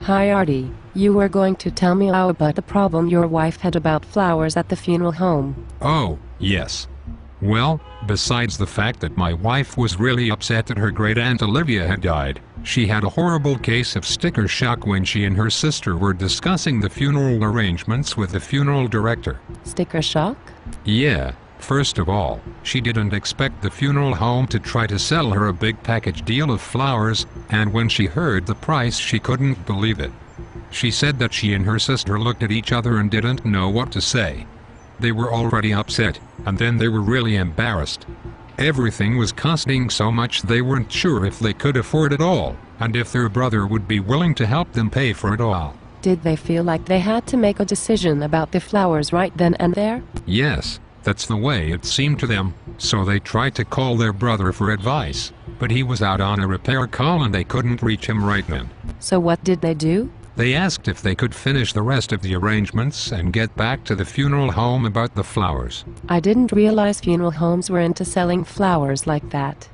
Hi Artie, you were going to tell me all about the problem your wife had about flowers at the funeral home. Oh, yes. Well, besides the fact that my wife was really upset that her great-aunt Olivia had died, she had a horrible case of sticker shock when she and her sister were discussing the funeral arrangements with the funeral director. Sticker shock? Yeah. First of all, she didn't expect the funeral home to try to sell her a big package deal of flowers, and when she heard the price she couldn't believe it. She said that she and her sister looked at each other and didn't know what to say. They were already upset, and then they were really embarrassed. Everything was costing so much they weren't sure if they could afford it all, and if their brother would be willing to help them pay for it all. Did they feel like they had to make a decision about the flowers right then and there? Yes. That's the way it seemed to them, so they tried to call their brother for advice, but he was out on a repair call and they couldn't reach him right then. So what did they do? They asked if they could finish the rest of the arrangements and get back to the funeral home about the flowers. I didn't realize funeral homes were into selling flowers like that.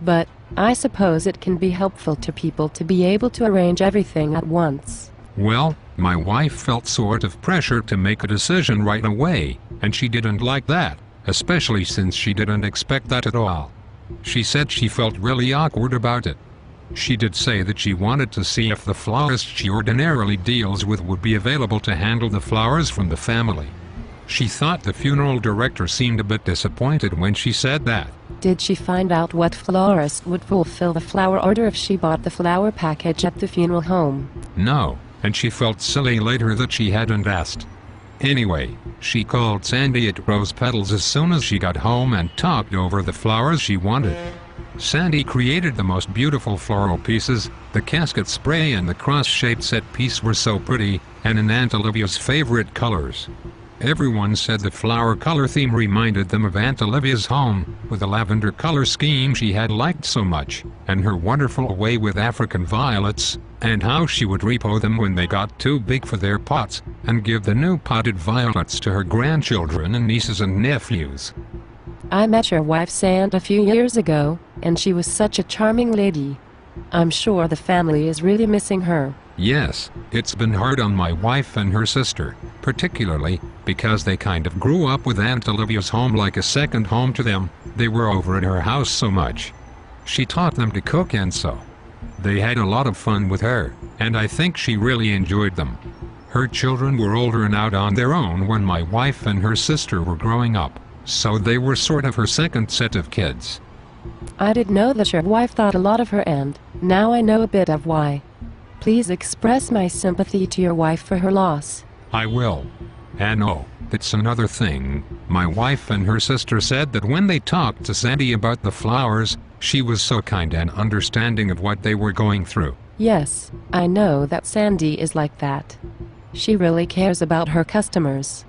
But I suppose it can be helpful to people to be able to arrange everything at once. Well, my wife felt sort of pressure to make a decision right away, and she didn't like that, especially since she didn't expect that at all. She said she felt really awkward about it. She did say that she wanted to see if the florist she ordinarily deals with would be available to handle the flowers from the family. She thought the funeral director seemed a bit disappointed when she said that. Did she find out what florist would fulfill the flower order if she bought the flower package at the funeral home? No. And she felt silly later that she hadn't asked. Anyway, she called Sandy at Rose Petals as soon as she got home and talked over the flowers she wanted. Sandy created the most beautiful floral pieces. The casket spray and the cross-shaped set piece were so pretty, and in Aunt Olivia's favorite colors. Everyone said the flower color theme reminded them of Aunt Olivia's home, with the lavender color scheme she had liked so much, and her wonderful way with African violets, and how she would repo them when they got too big for their pots, and give the new potted violets to her grandchildren and nieces and nephews. I met your wife's aunt a few years ago, and she was such a charming lady. I'm sure the family is really missing her. Yes, it's been hard on my wife and her sister, particularly because they kind of grew up with Aunt Olivia's home like a second home to them. They were over at her house so much. She taught them to cook, and so they had a lot of fun with her, and I think she really enjoyed them. Her children were older and out on their own when my wife and her sister were growing up, so they were sort of her second set of kids. I didn't know that your wife thought a lot of her, and now I know a bit of why. Please express my sympathy to your wife for her loss. I will. And oh, that's another thing. My wife and her sister said that when they talked to Sandy about the flowers, she was so kind and understanding of what they were going through. Yes, I know that Sandy is like that. She really cares about her customers.